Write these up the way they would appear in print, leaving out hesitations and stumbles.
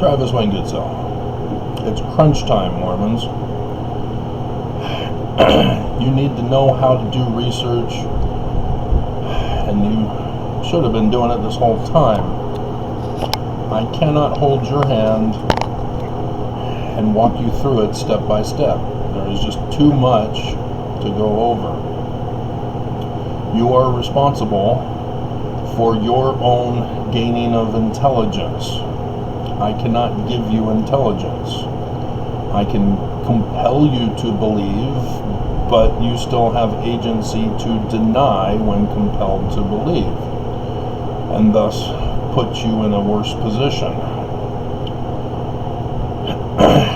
Travis Wayne Goodsell. It's crunch time, Mormons. You need to know how to do research, and you should have been doing it this whole time. I cannot hold your hand and walk you through it step by step. There is just too much to go over. You are responsible for your own gaining of intelligence. I cannot give you intelligence. I can compel you to believe, but you still have agency to deny when compelled to believe, and thus put you in a worse position.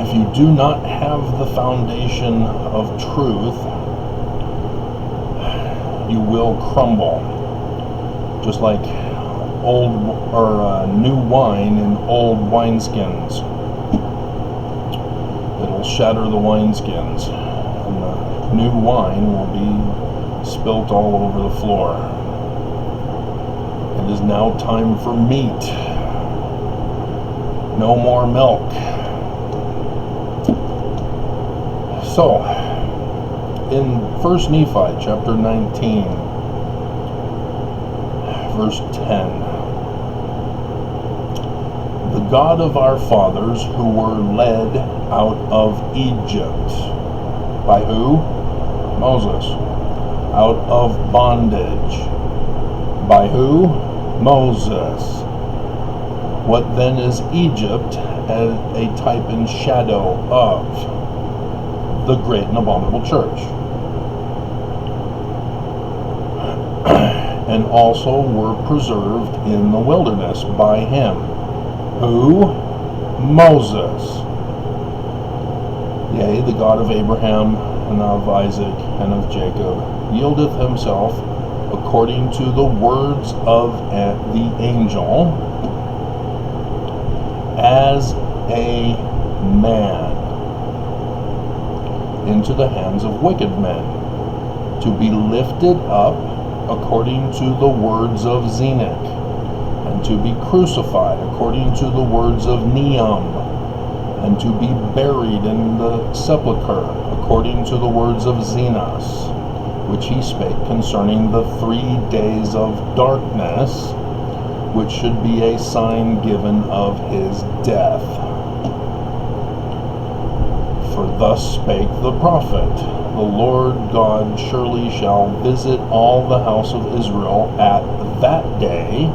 If you do not have the foundation of truth, you will crumble, just like new wine in old wineskins. It'll shatter the wineskins, and the new wine will be spilt all over the floor. It is now time for meat. No more milk. So, in 1 Nephi chapter 19, verse 10, the God of our fathers who were led out of Egypt. By who? Moses. Out of bondage. By who? Moses. What then is Egypt as a type and shadow of? The great and abominable church. And also were preserved in the wilderness by him. Who? Moses. Yea, the God of Abraham, and of Isaac, and of Jacob, yieldeth himself according to the words of the angel, as a man, into the hands of wicked men, to be lifted up according to the words of Zenock, and to be crucified according to the words of Neum, and to be buried in the sepulchre according to the words of Zenos, which he spake concerning the 3 days of darkness, which should be a sign given of his death. For thus spake the prophet, the Lord God surely shall visit all the house of Israel at that day,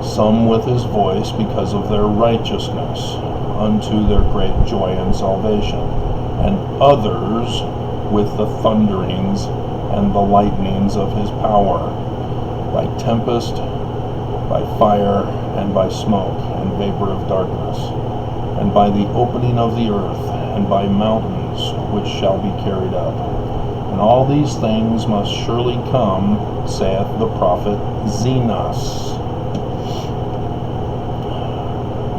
some with his voice because of their righteousness, unto their great joy and salvation, and others with the thunderings and the lightnings of his power, by tempest, by fire, and by smoke, and vapor of darkness, and by the opening of the earth, and by mountains which shall be carried up. And all these things must surely come, saith the prophet Zenos.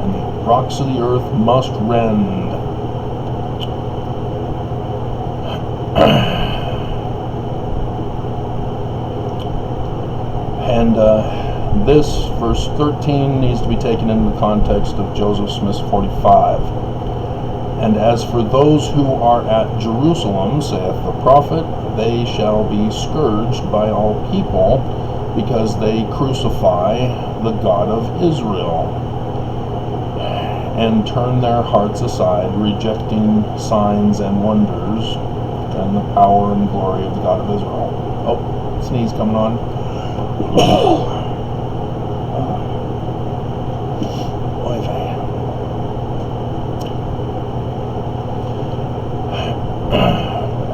And the rocks of the earth must rend. And this, verse 13, needs to be taken into the context of Joseph Smith's 45. And as for those who are at Jerusalem, saith the prophet, they shall be scourged by all people, because they crucify the God of Israel, and turn their hearts aside, rejecting signs and wonders, and the power and glory of the God of Israel. Oh, sneeze coming on.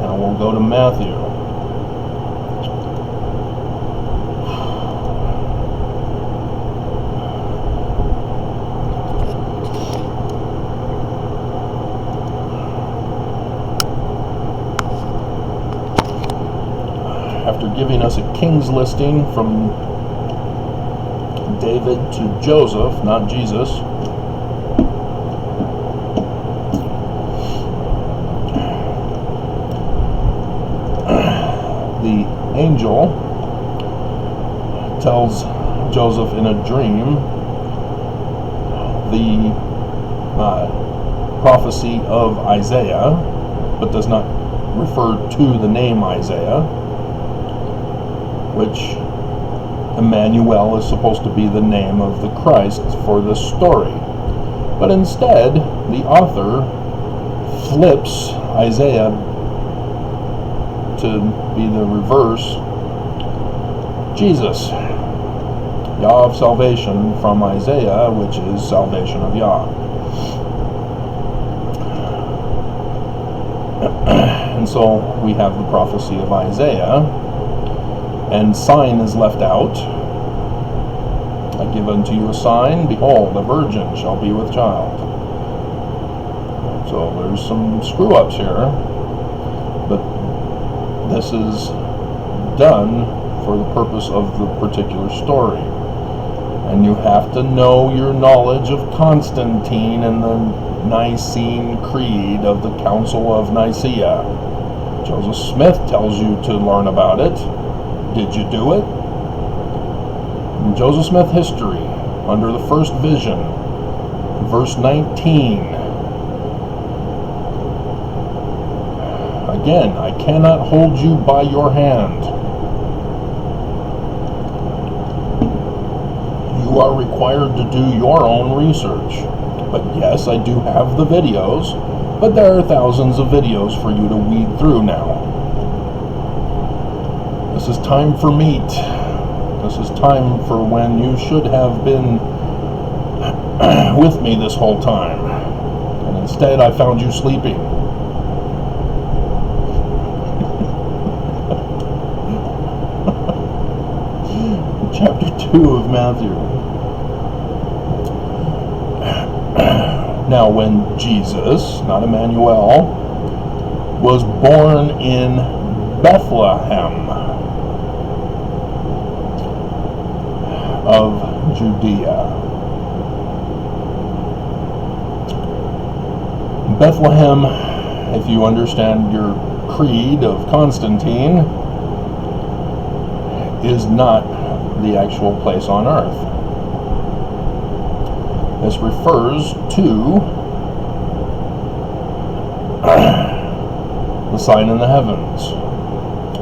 Now we'll go to Matthew. After giving us a king's listing from David to Joseph, not Jesus, the angel tells Joseph in a dream the prophecy of Isaiah, but does not refer to the name Isaiah, which Emmanuel is supposed to be the name of the Christ for this story. But instead, the author flips Isaiah to be the reverse. Jesus, Yah of salvation, from Isaiah, which is salvation of Yah. And so we have the prophecy of Isaiah, and sign is left out. I give unto you a sign, behold, a virgin shall be with child. So there's some screw-ups here, but this is done for the purpose of the particular story. And you have to know your knowledge of Constantine and the Nicene Creed of the Council of Nicaea. Joseph Smith tells you to learn about it. Did you do it? In Joseph Smith history, under the first vision, verse 19. Again, I cannot hold you by your hand. You are required to do your own research. But yes, I do have the videos, but there are thousands of videos for you to weed through now. This is time for meat. This is time for when you should have been with me this whole time. And instead I found you sleeping. Chapter 2 of Matthew. Now when Jesus, not Emmanuel, was born in Bethlehem of Judea. Bethlehem, if you understand your creed of Constantine, is not the actual place on earth. This refers to the sign in the heavens.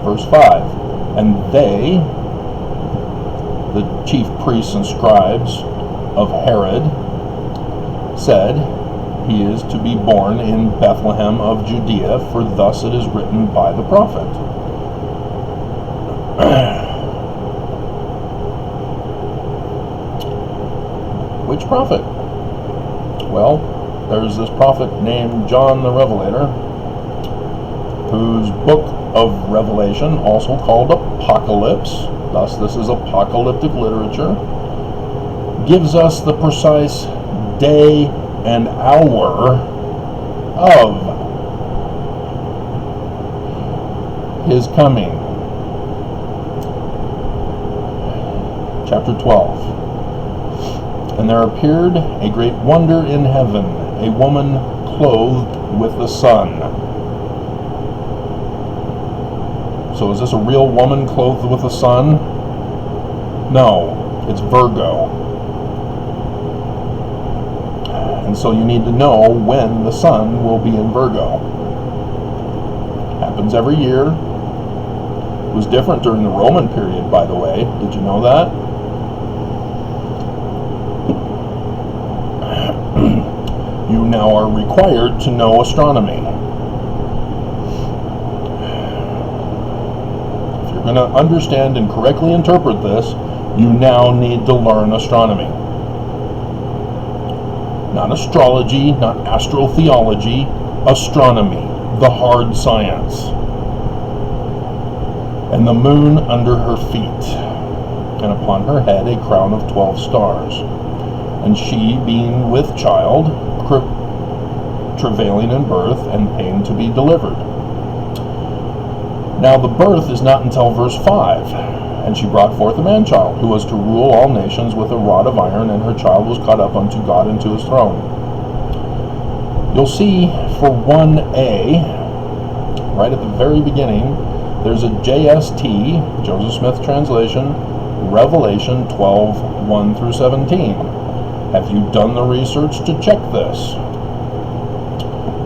Verse 5. And they, the chief priests and scribes of Herod, said, he is to be born in Bethlehem of Judea, for thus it is written by the prophet. Which prophet? Well, there's this prophet named John the Revelator, whose book of Revelation, also called Apocalypse, thus this is apocalyptic literature, gives us the precise day and hour of his coming. Chapter 12. And there appeared a great wonder in heaven, a woman clothed with the sun. So is this a real woman clothed with the sun? No, it's Virgo. And so you need to know when the sun will be in Virgo. Happens every year. It was different during the Roman period, by the way. Did you know that? You now are required to know astronomy. If you're going to understand and correctly interpret this, you now need to learn astronomy. Not astrology, not astrotheology, astronomy, the hard science. And the moon under her feet, and upon her head a crown of 12 stars. And she, being with child, travailing in birth, and pain to be delivered. Now the birth is not until verse 5. And she brought forth a man-child, who was to rule all nations with a rod of iron, and her child was caught up unto God and to his throne. You'll see for 1a, right at the very beginning, there's a JST, Joseph Smith translation, Revelation 12, 1 through 17. Have you done the research to check this?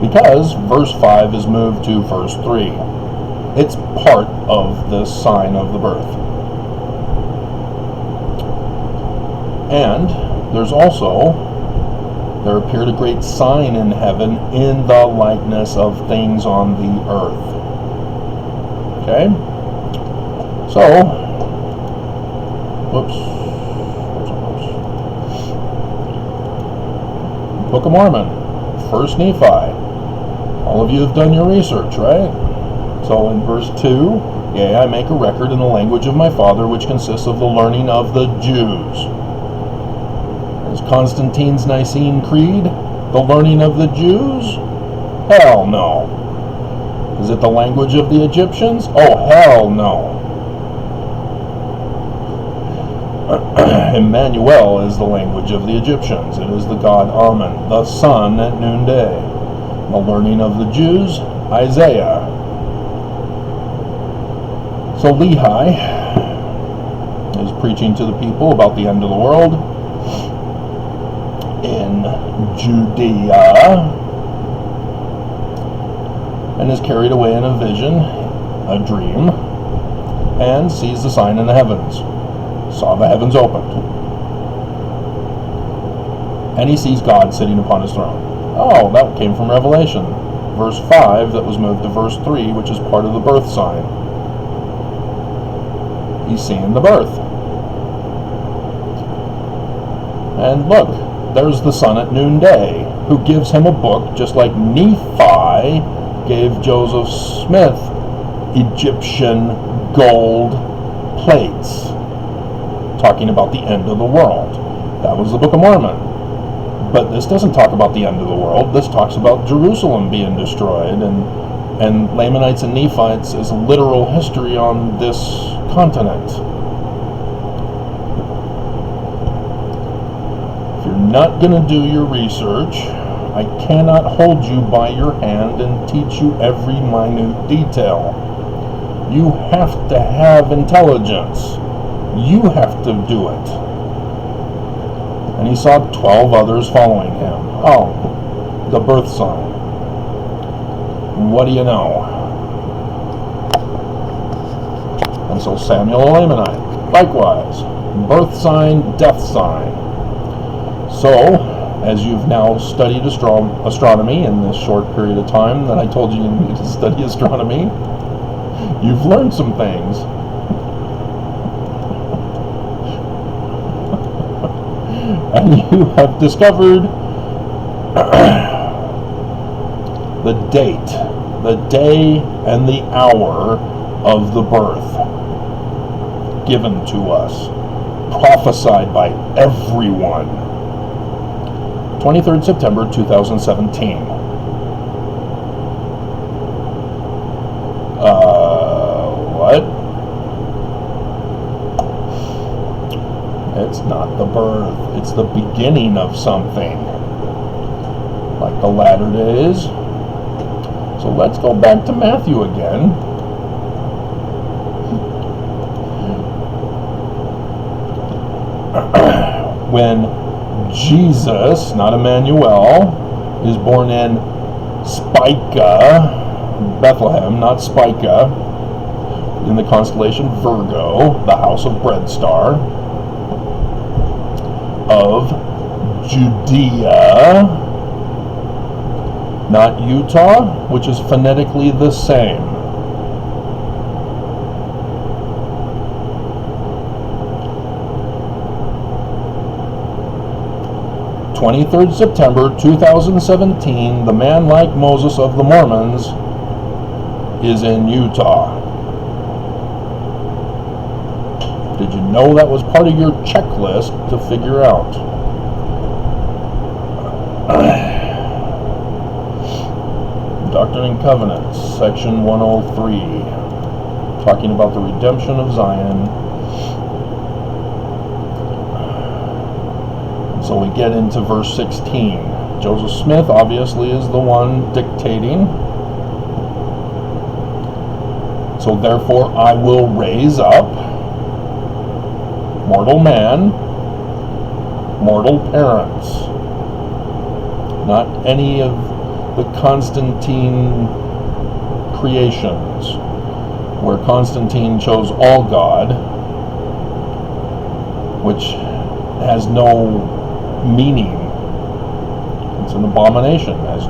Because verse 5 is moved to verse 3. It's part of the sign of the birth. And there's also, there appeared a great sign in heaven in the likeness of things on the earth. Okay? So, whoops. Book of Mormon, 1 Nephi. All of you have done your research, right? So in verse 2, yea, I make a record in the language of my father, which consists of the learning of the Jews. Is Constantine's Nicene Creed the learning of the Jews? Hell no. Is it the language of the Egyptians? Oh, hell no. Emmanuel is the language of the Egyptians. It is the god Amen, the sun at noonday. The learning of the Jews, Isaiah. So Lehi is preaching to the people about the end of the world in Judea, and is carried away in a vision, a dream, and sees the sign in the heavens. Saw the heavens opened. And he sees God sitting upon his throne. Oh, that came from Revelation. Verse 5 that was moved to verse 3, which is part of the birth sign. He's seeing the birth. And look, there's the sun at noonday, who gives him a book, just like Nephi gave Joseph Smith Egyptian gold plates, talking about the end of the world. That was the Book of Mormon. But this doesn't talk about the end of the world. This talks about Jerusalem being destroyed, and Lamanites and Nephites is literal history on this continent. If you're not going to do your research, I cannot hold you by your hand and teach you every minute detail. You have to have intelligence. You have to do it. And he saw 12 others following him. Oh, the birth sign. What do you know? And so Samuel a Lamanite, likewise, birth sign, death sign. So, as you've now studied astronomy in this short period of time that I told you needed to study astronomy, you've learned some things. And you have discovered the date, the day and the hour of the birth given to us, prophesied by everyone. 23rd September 2017. What? It's not the birth, it's the beginning of something, like the latter days. So let's go back to Matthew again. When Jesus, not Emmanuel, is born in Spica, Bethlehem, not Spica, in the constellation Virgo, the house of Bread Star, of Judea, not Utah, which is phonetically the same. (23rd September 2017), the man like Moses of the Mormons is in Utah. Did you know that was part of your checklist to figure out? Doctrine and Covenants, section 103, talking about the redemption of Zion. So we get into verse 16. Joseph Smith obviously is the one dictating. So therefore I will raise up mortal man mortal parents. Not any of the Constantine creations, where Constantine chose all God, which has no meaning. It's an abomination, as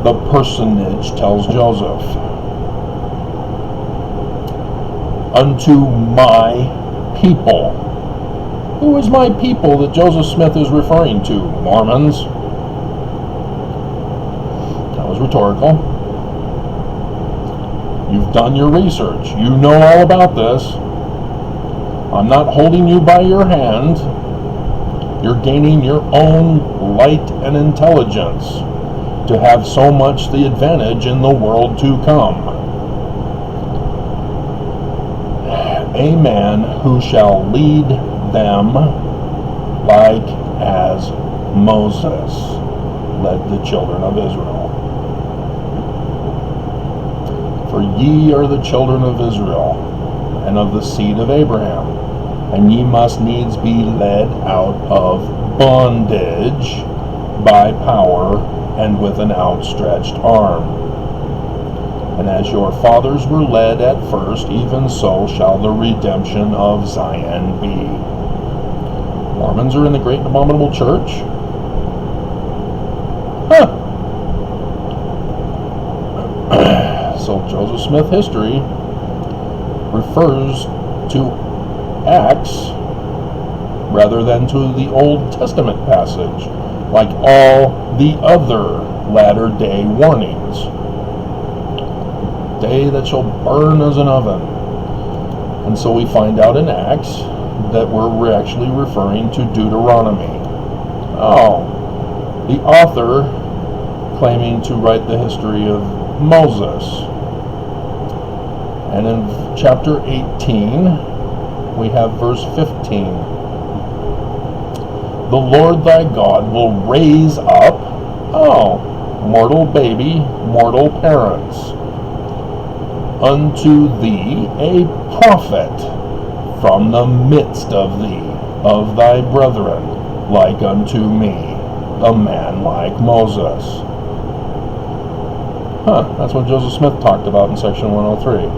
the personage tells Joseph. Unto my people. Who is my people that Joseph Smith is referring to? Mormons. That was rhetorical. You've done your research. You know all about this. I'm not holding you by your hand. You're gaining your own light and intelligence to have so much the advantage in the world to come. A man who shall lead them like as Moses led the children of Israel. For ye are the children of Israel, and of the seed of Abraham, and ye must needs be led out of bondage by power and with an outstretched arm. And as your fathers were led at first, even so shall the redemption of Zion be. Mormons are in the great and abominable church? Huh. So Joseph Smith history refers to Acts rather than to the Old Testament passage, like all the other latter-day warnings. Day that shall burn as an oven. And so we find out in Acts that we're actually referring to Deuteronomy. Oh, the author claiming to write the history of Moses. And in chapter 18, we have verse 15. The Lord thy God will raise up, mortal baby, mortal parents, unto thee a prophet from the midst of thee, of thy brethren, like unto me, a man like Moses. That's what Joseph Smith talked about in section 103.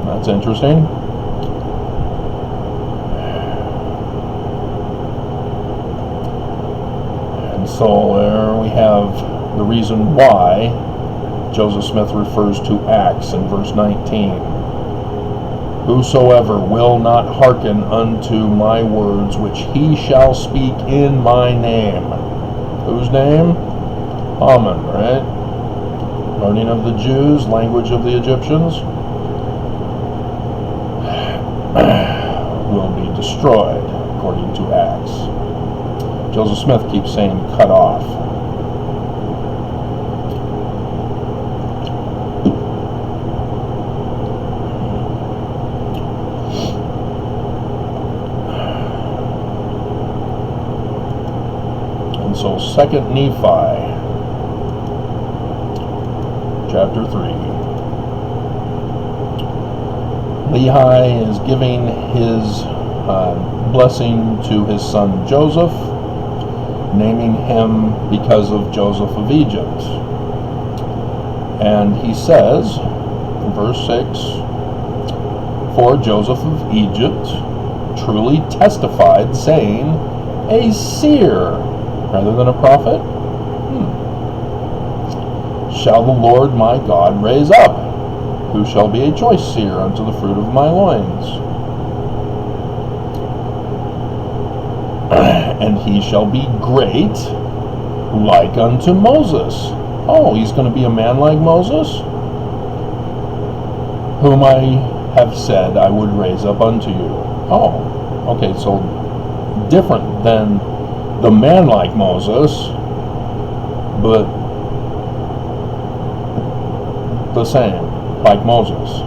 That's interesting. And so there we have the reason why Joseph Smith refers to Acts in verse 19. Whosoever will not hearken unto my words, which he shall speak in my name. Whose name? Amen, right? Learning of the Jews, language of the Egyptians, will be destroyed, according to Acts. Joseph Smith keeps saying cut off. So 2 Nephi, chapter 3. Lehi is giving his blessing to his son Joseph, naming him because of Joseph of Egypt. And he says, in verse 6, for Joseph of Egypt truly testified, saying, a seer, rather than a prophet, shall the Lord my God raise up, who shall be a choice seer unto the fruit of my loins. And he shall be great, like unto Moses. Oh, he's going to be a man like Moses, whom I have said I would raise up unto you. Oh, okay, so different than the man like Moses, but the same, like Moses,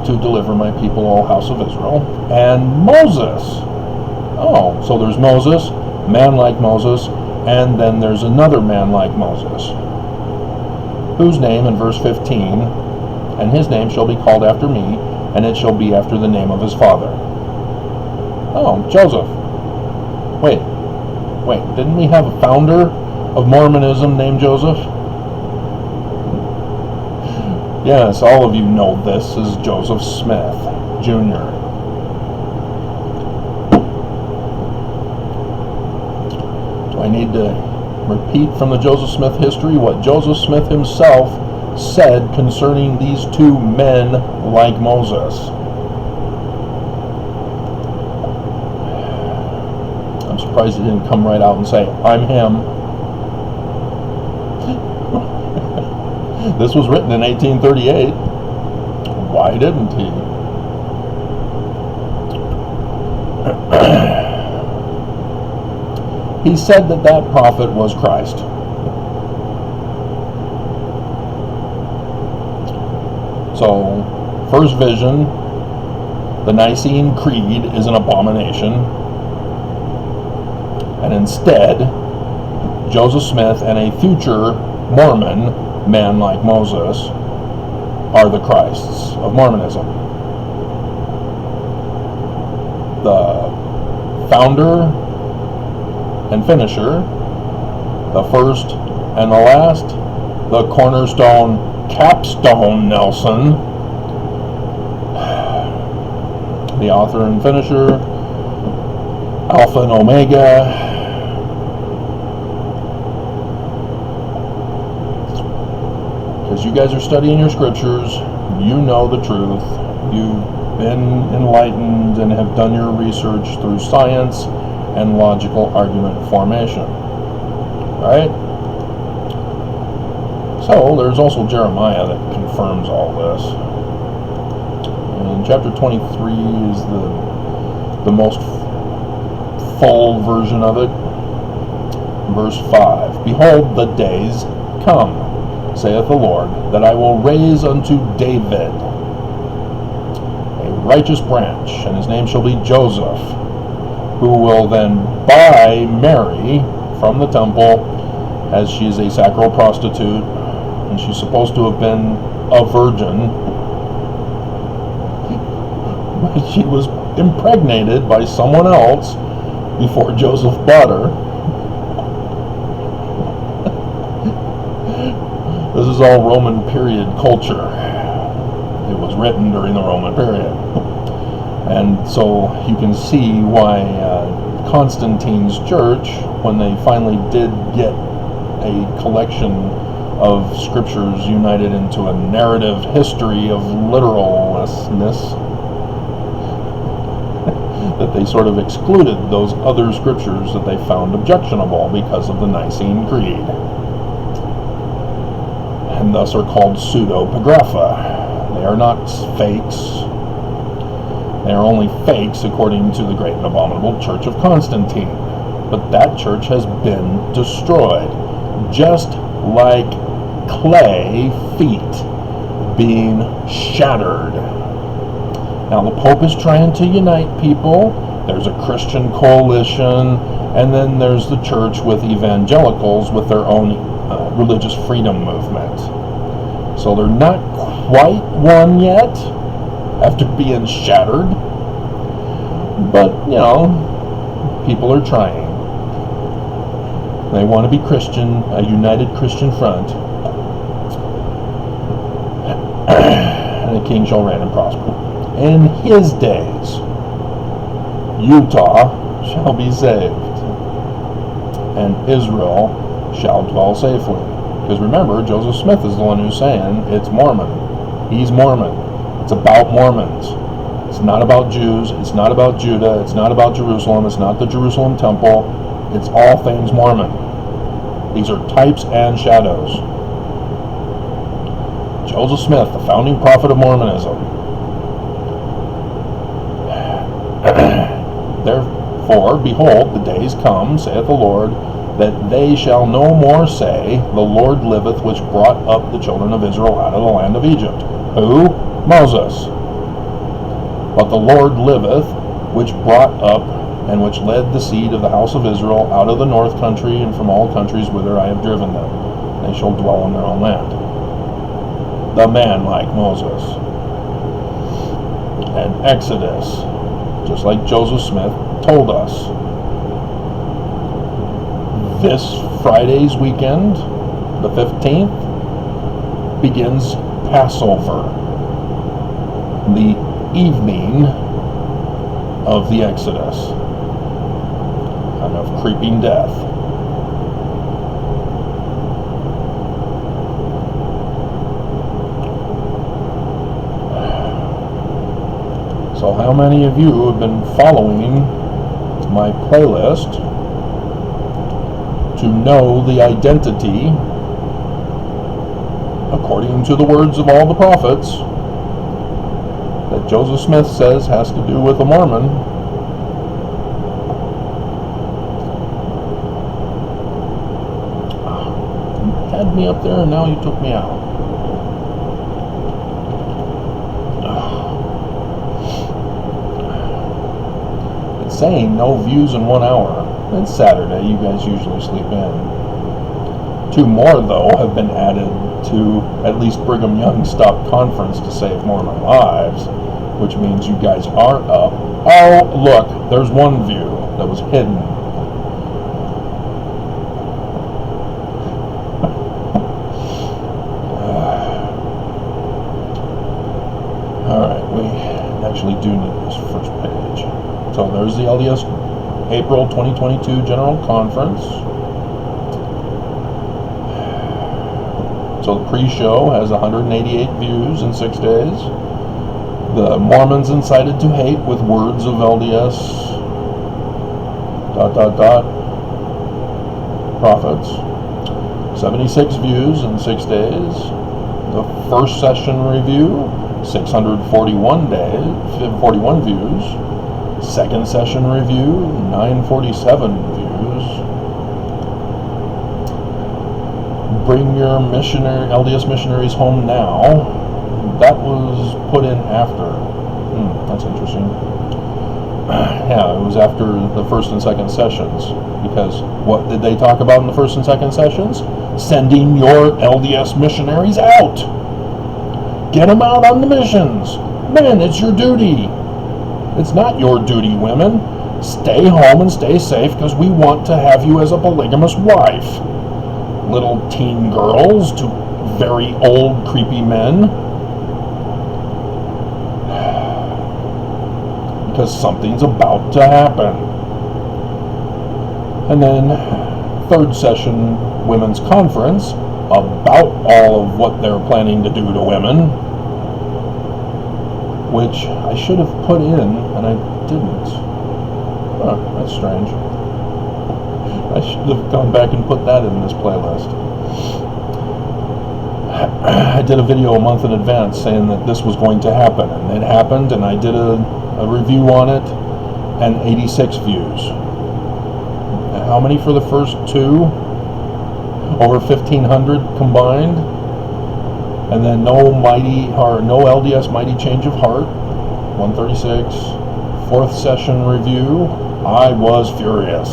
to deliver my people, all house of Israel. And Moses, oh, so there's Moses, man like Moses, and then there's another man like Moses, whose name in verse 15, and his name shall be called after me, and it shall be after the name of his father. Oh, Joseph. Wait, didn't we have a founder of Mormonism named Joseph? Yes, all of you know this is Joseph Smith, Jr. Do I need to repeat from the Joseph Smith history what Joseph Smith himself said concerning these two men like Moses? I'm surprised he didn't come right out and say, I'm him. This was written in 1838. Why didn't he? He said that that prophet was Christ. So, first vision, the Nicene Creed is an abomination. And instead, Joseph Smith and a future Mormon, men like Moses, are the Christs of Mormonism. The founder and finisher, the first and the last, the cornerstone capstone Nelson, the author and finisher, Alpha and Omega. Because you guys are studying your scriptures, you know the truth, you've been enlightened and have done your research through science and logical argument formation. Right? So, there's also Jeremiah that confirms all this. And chapter 23 is the most full version of it. Verse 5, Behold, the days come, saith the Lord, that I will raise unto David a righteous branch, and his name shall be Joseph, who will then buy Mary from the temple, as she is a sacral prostitute, and she's supposed to have been a virgin, but she was impregnated by someone else before Joseph bought her. This is all Roman period culture. It was written during the Roman period. And so you can see why Constantine's church, when they finally did get a collection of scriptures united into a narrative history of literalness, that they sort of excluded those other scriptures that they found objectionable because of the Nicene Creed, and thus are called pseudepigrapha. They are not fakes. They are only fakes according to the great and abominable Church of Constantine. But that church has been destroyed, just like clay feet being shattered. Now the Pope is trying to unite people. There's a Christian coalition, and then there's the church with evangelicals with their own religious freedom movement. So they're not quite one yet, after being shattered. But, you know, people are trying. They want to be Christian, a united Christian front. And the king shall reign and prosper. In his days, Utah shall be saved, and Israel shall dwell safely. Because remember, Joseph Smith is the one who's saying it's Mormon. He's Mormon. It's about Mormons. It's not about Jews. It's not about Judah. It's not about Jerusalem. It's not the Jerusalem temple. It's all things Mormon. These are types and shadows. Joseph Smith, the founding prophet of Mormonism. Therefore, behold, the days come, saith the Lord, that they shall no more say, The Lord liveth, which brought up the children of Israel out of the land of Egypt. Who? Moses. But the Lord liveth, which brought up and which led the seed of the house of Israel out of the north country and from all countries whither I have driven them. They shall dwell in their own land. The man like Moses. and Exodus, just like Joseph Smith told us. This Friday's weekend, the 15th, begins Passover, the evening of the Exodus, and of creeping death. So how many of you have been following my playlist to know the identity, according to the words of all the prophets, that Joseph Smith says has to do with a Mormon? You had me up there and now you took me out. It's saying no views in 1 hour. It's Saturday, you guys usually sleep in. 2 more, though, have been added to at least Brigham Young's Stop Conference to Save Mormon Lives, which means you guys are up. Oh, look, there's 1 view that was hidden. Alright, we actually do need this first page. So there's the LDS April 2022 General Conference. So the pre-show has 188 views in 6 days. The Mormons incited to hate with words of LDS ... prophets. 76 views in 6 days. The first session review, 641 views. Second session review, 947 views. Bring Your LDS Missionaries Home Now. That was put in after. That's interesting. Yeah, it was after the first and second sessions. Because what did they talk about in the first and second sessions? Sending your LDS missionaries out. Get them out on the missions. Men, it's your duty. It's not your duty, women. Stay home and stay safe because we want to have you as a polygamous wife. Little teen girls to very old, creepy men. Because something's about to happen. And then, third session women's conference about all of what they're planning to do to women, which I should have put in, and I didn't. That's strange. I should have gone back and put that in this playlist. I did a video a month in advance saying that this was going to happen, and it happened, and I did a review on it, and 86 views. How many for the first 2? Over 1,500 combined. And then no LDS Mighty Change of Heart, 136. Fourth session review, I was furious.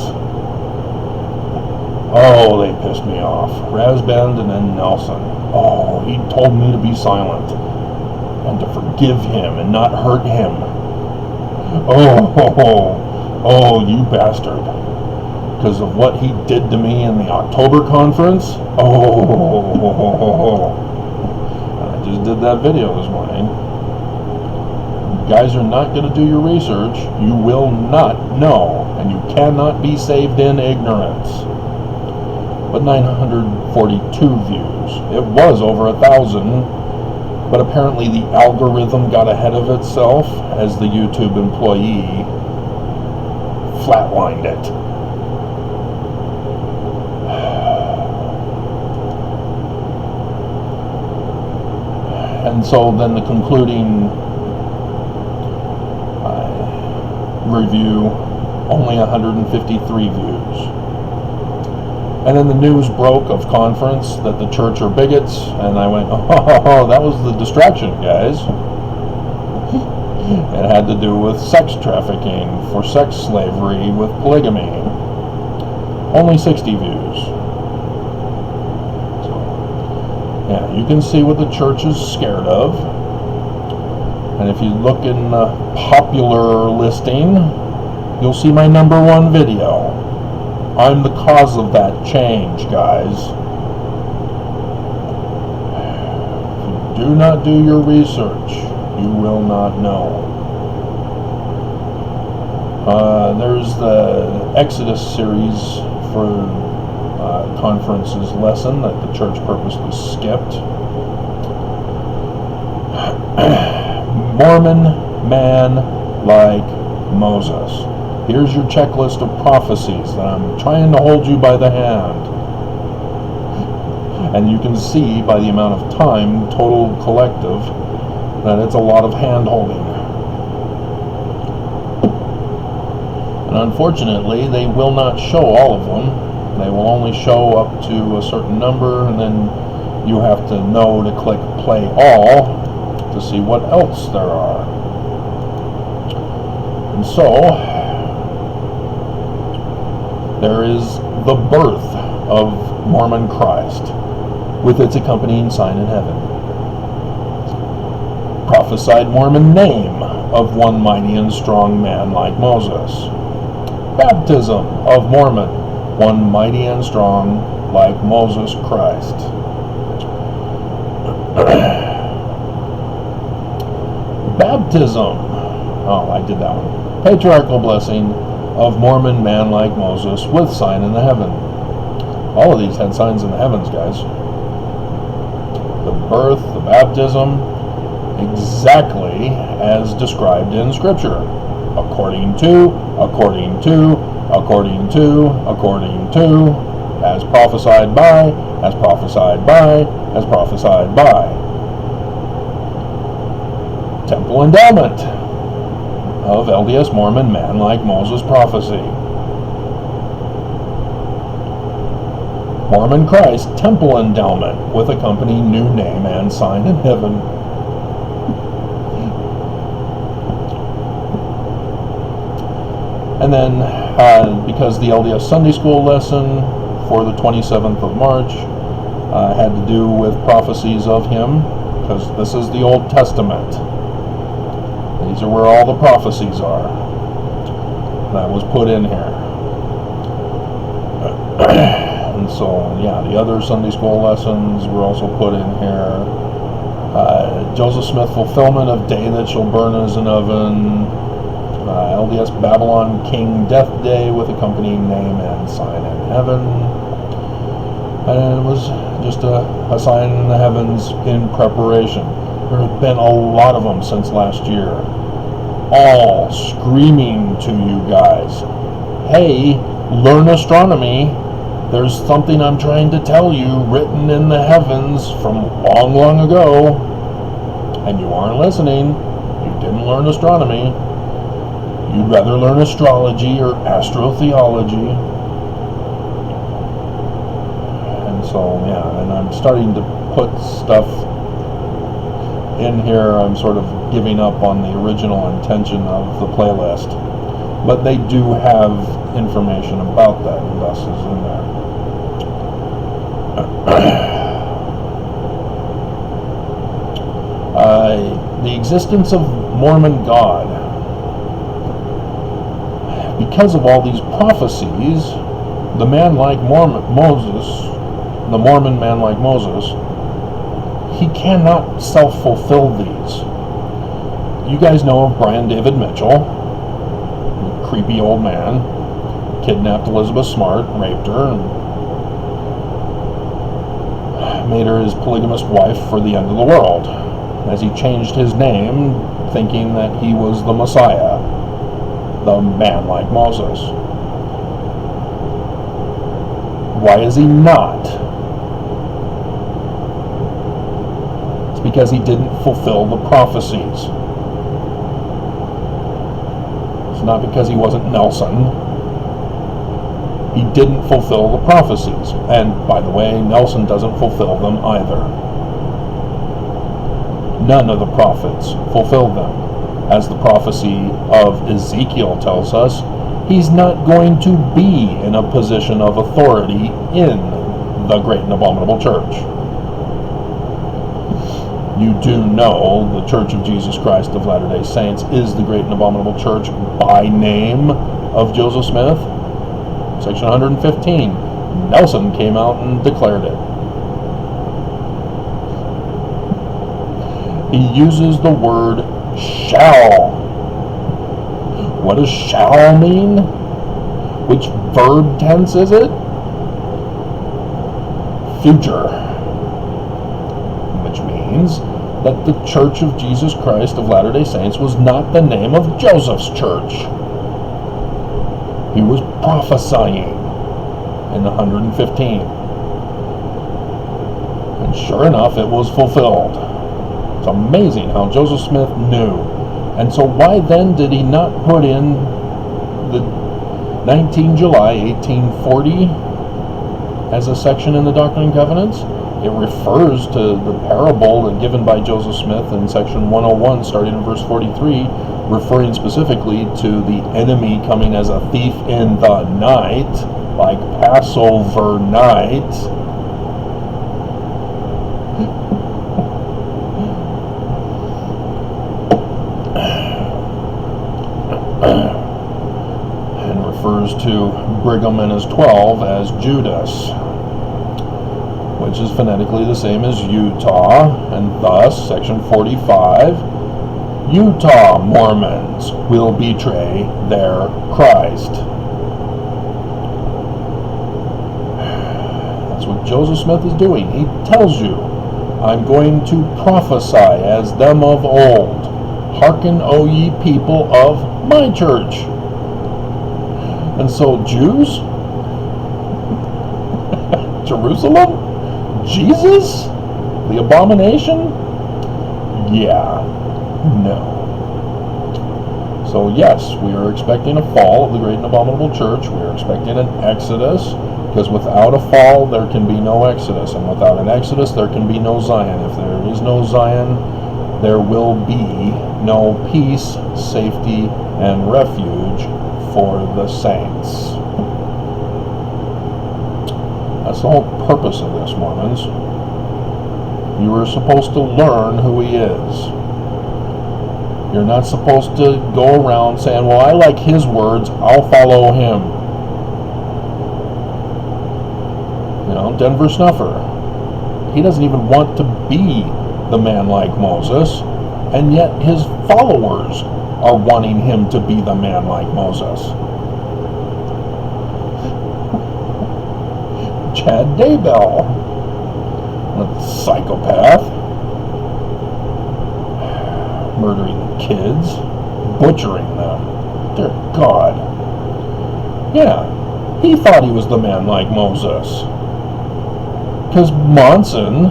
Oh, they pissed me off. Rasband and then Nelson. Oh, he told me to be silent and to forgive him and not hurt him. Oh, you bastard. Because of what he did to me in the October conference. I just did that video this morning. You guys are not going to do your research. You will not know, and you cannot be saved in ignorance. But 942 views. It was over 1,000, but apparently the algorithm got ahead of itself as the YouTube employee flatlined it. And so then the concluding review, only 153 views. And then the news broke of conference that the church are bigots, and I went, oh, that was the distraction, guys. It had to do with sex trafficking, for sex slavery, with polygamy. Only 60 views. So, yeah, you can see what the church is scared of. And if you look in the popular listing, you'll see my #1 video. I'm the cause of that change, guys. If you do not do your research, you will not know. There's the Exodus series for conferences lesson that the church purposely skipped. Mormon man like Moses. Here's your checklist of prophecies that I'm trying to hold you by the hand. And you can see by the amount of time, total collective, that it's a lot of hand holding. And unfortunately, they will not show all of them. They will only show up to a certain number, and then you have to know to click play all to see what else there are. And so, there is the birth of Mormon Christ with its accompanying sign in heaven. Prophesied Mormon name of one mighty and strong man like Moses. Baptism of Mormon, one mighty and strong like Moses Christ. Baptism, oh, I did that one. Patriarchal blessing of Mormon man like Moses with sign in the heaven. All of these had signs in the heavens, guys. The birth, the baptism, exactly as described in Scripture. According to, as prophesied by, as prophesied by, as prophesied by. Temple endowment of LDS Mormon man like Moses prophecy. Mormon Christ temple endowment with accompanying new name and sign in heaven. And then, because the LDS Sunday School lesson for the 27th of March had to do with prophecies of him, because this is the Old Testament. These are where all the prophecies are. That was put in here. And so, yeah, the other Sunday School lessons were also put in here. Joseph Smith fulfillment of Day That Shall Burn as an Oven. LDS Babylon King Death Day with accompanying name and sign in heaven. And it was just a sign in the heavens in preparation. There have been a lot of them since last year. All screaming to you guys, hey, learn astronomy. There's something I'm trying to tell you written in the heavens from long, long ago. And you aren't listening. You didn't learn astronomy. You'd rather learn astrology or astrotheology. And so, yeah, and I'm starting to put stuff in here. I'm sort of giving up on the original intention of the playlist. But they do have information about that, and thus is in there. The existence of Mormon God. Because of all these prophecies, the man like Moses, the Mormon man like Moses, he cannot self-fulfill these. You guys know of Brian David Mitchell, creepy old man, kidnapped Elizabeth Smart, raped her, and made her his polygamous wife for the end of the world, as he changed his name, thinking that he was the Messiah, the man like Moses. Why is he not? It's because he didn't fulfill the prophecies. It's not because he wasn't Nelson. He didn't fulfill the prophecies. And, by the way, Nelson doesn't fulfill them either. None of the prophets fulfilled them. As the prophecy of Ezekiel tells us, he's not going to be in a position of authority in the great and abominable church. You do know the Church of Jesus Christ of Latter-day Saints is the great and abominable church by name of Joseph Smith. Section 115. Nelson came out and declared it. He uses the word shall. What does shall mean? Which verb tense is it? Future. Which means that the Church of Jesus Christ of Latter-day Saints was not the name of Joseph's church. He was prophesying in 115. And sure enough, it was fulfilled. It's amazing how Joseph Smith knew. And so why then did he not put in the 19 July 1840 as a section in the Doctrine and Covenants? It refers to the parable given by Joseph Smith in section 101, starting in verse 43, referring specifically to the enemy coming as a thief in the night, like Passover night. And refers to Brigham and his 12 as Judas, which is phonetically the same as Utah, and thus, section 45, Utah Mormons will betray their Christ. That's what Joseph Smith is doing. He tells you, I'm going to prophesy as them of old. Hearken, O ye people of my church. And so Jews, Jerusalem, Jesus, the abomination? Yeah, no. So yes, we are expecting a fall of the great and abominable church. We are expecting an exodus, because without a fall, there can be no exodus. And without an exodus, there can be no Zion. If there is no Zion, there will be no peace, safety, and refuge for the saints. That's the whole purpose of this, Mormons. You are supposed to learn who he is. You're not supposed to go around saying, well, I like his words, I'll follow him. You know, Denver Snuffer. He doesn't even want to be the man like Moses, and yet his followers are wanting him to be the man like Moses. Chad Daybell, a psychopath, murdering kids, butchering them. Dear God. Yeah, he thought he was the man like Moses. Because Monson,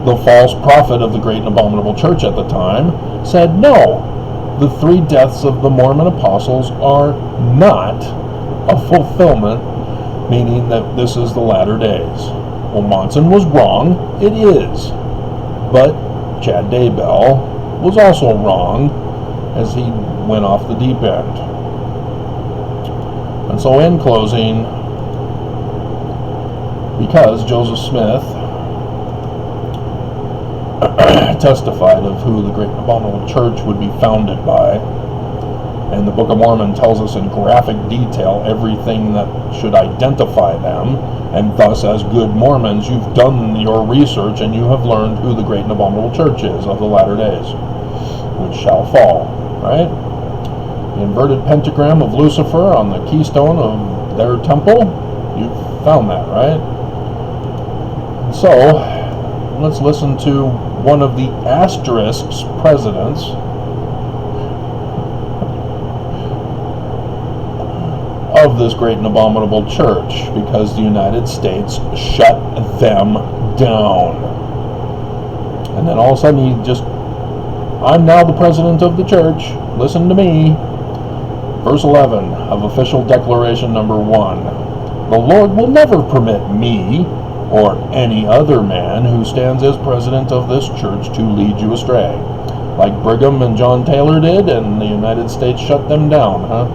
the false prophet of the great and abominable church at the time, said, no, the 3 deaths of the Mormon apostles are not a fulfillment, meaning that this is the latter days. Well, Monson was wrong. It is. But Chad Daybell was also wrong, as he went off the deep end. And so in closing, because Joseph Smith testified of who the great and abominable church would be founded by, and the Book of Mormon tells us in graphic detail everything that should identify them, and thus as good Mormons you've done your research and you have learned who the great and abominable church is of the latter days, which shall fall, right? The inverted pentagram of Lucifer on the keystone of their temple, you've found that, right? So let's listen to one of the asterisk's presidents of this great and abominable church, because the United States shut them down. And then all of a sudden he just, I'm now the president of the church, listen to me. Verse 11 of official declaration number 1. The Lord will never permit me or any other man who stands as president of this church to lead you astray, like Brigham and John Taylor did, and the United States shut them down, huh?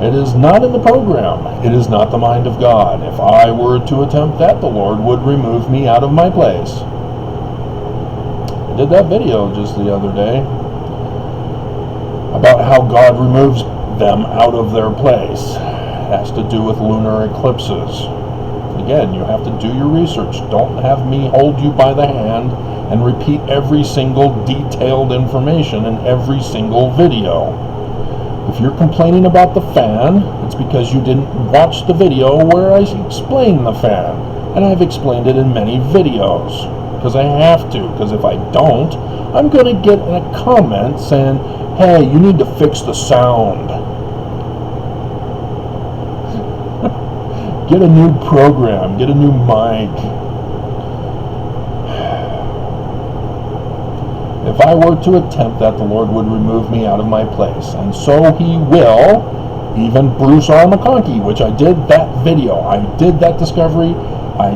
It is not in the program. It is not the mind of God. If I were to attempt that, the Lord would remove me out of my place. I did that video just the other day about how God removes them out of their place. It has to do with lunar eclipses. Again, you have to do your research. Don't have me hold you by the hand and repeat every single detailed information in every single video. If you're complaining about the fan, it's because you didn't watch the video where I explain the fan. And I've explained it in many videos. Because I have to. Because if I don't, I'm going to get a comment saying, hey, you need to fix the sound. Get a new program. Get a new mic. If I were to attempt that, the Lord would remove me out of my place. And so He will. Even Bruce R. McConkie, which I did that video. I did that discovery. I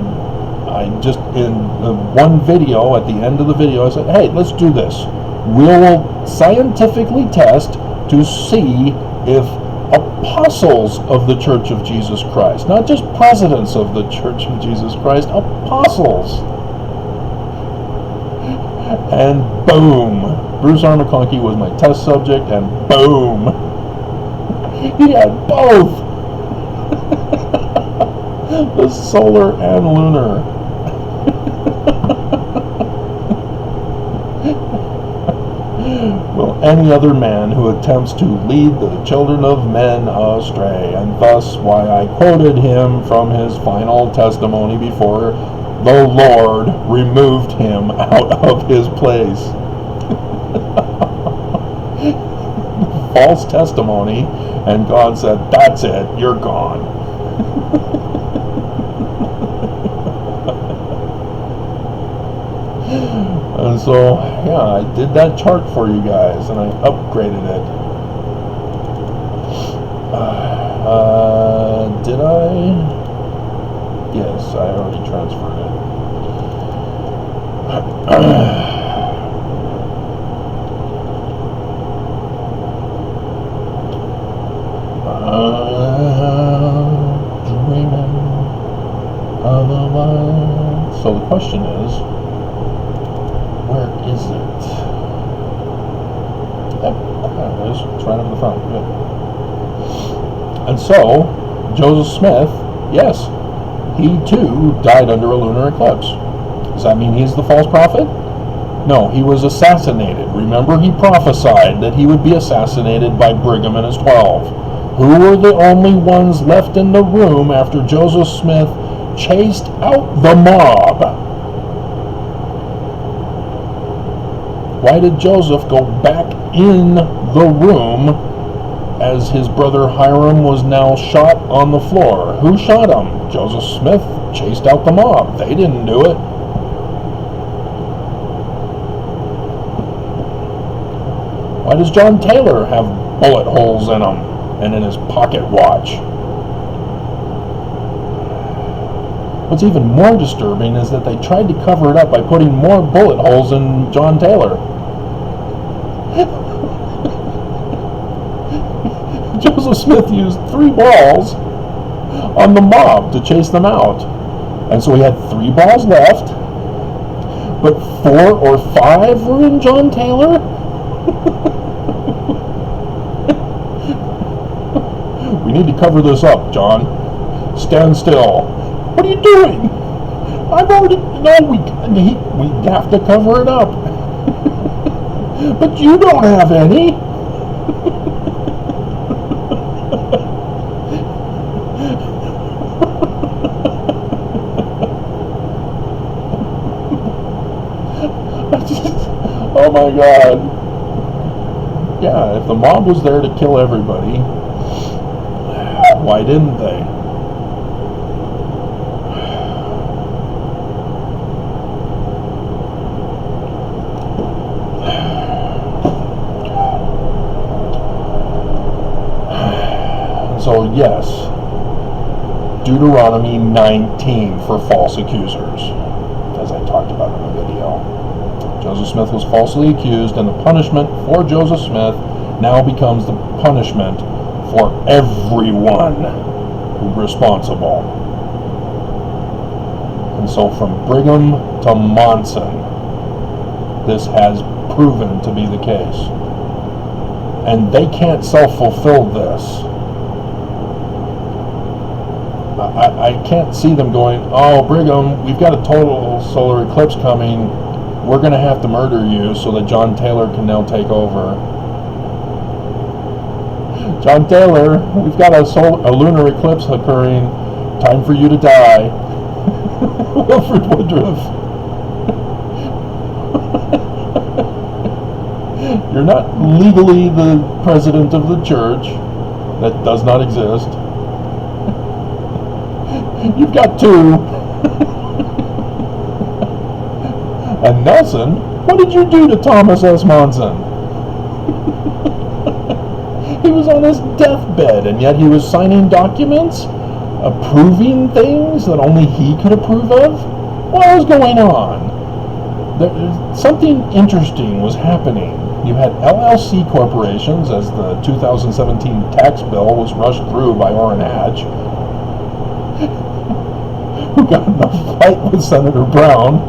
just, in the one video, at the end of the video, I said, hey, let's do this. We'll scientifically test to see if apostles of the Church of Jesus Christ, not just presidents of the Church of Jesus Christ, apostles. And boom, Bruce R. McConkie was my test subject, and boom, he had both. The solar and lunar. Will any other man who attempts to lead the children of men astray, and thus why I quoted him from his final testimony before the Lord removed him out of his place. False testimony, and God said, that's it, you're gone. And so, yeah, I did that chart for you guys, and I upgraded it. Did I? Yes, I already transferred it. Dreaming of a life. So the question is, where is it? Yep, there it is. It's right up in the front. Good. And so, Joseph Smith, yes, he too died under a lunar eclipse. Does that mean he's the false prophet? No, he was assassinated. Remember, he prophesied that he would be assassinated by Brigham and his 12, who were the only ones left in the room after Joseph Smith chased out the mob. Why did Joseph go back in the room as his brother Hiram was now shot on the floor? Who shot him? Joseph Smith chased out the mob. They didn't do it. Why does John Taylor have bullet holes in him and in his pocket watch? What's even more disturbing is that they tried to cover it up by putting more bullet holes in John Taylor. Joseph Smith used 3 balls on the mob to chase them out. And so he had 3 balls left, but 4 or 5 were in John Taylor? We need to cover this up, John. Stand still. What are you doing? I've already... No, we have to cover it up. But you don't have any. Oh my God. Yeah, if the mob was there to kill everybody, why didn't they? So yes, Deuteronomy 19 for false accusers, as I talked about in the video. Joseph Smith was falsely accused, and the punishment for Joseph Smith now becomes the punishment for everyone responsible. And so from Brigham to Monson, this has proven to be the case. And they can't self-fulfill this. I can't see them going, oh, Brigham, we've got a total solar eclipse coming. We're going to have to murder you so that John Taylor can now take over. John Taylor, we've got a lunar eclipse occurring. Time for you to die. Wilford Woodruff. You're not legally the president of the church. That does not exist. You've got two. And Nelson, what did you do to Thomas S. Monson? He was on his deathbed, and yet he was signing documents, approving things that only he could approve of? What was going on? Something interesting was happening. You had LLC corporations, as the 2017 tax bill was rushed through by Orrin Hatch, who got in a fight with Senator Brown.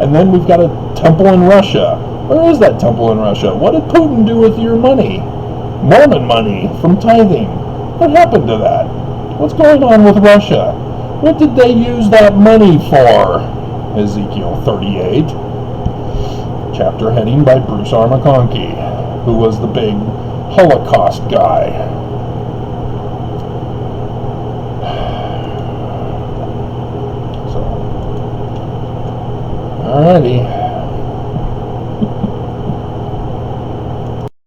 And then we've got a temple in Russia. Where is that temple in Russia? What did Putin do with your money? Mormon money from tithing. What happened to that? What's going on with Russia? What did they use that money for? Ezekiel 38. Chapter heading by Bruce R. McConkie, who was the big Holocaust guy. So, alrighty.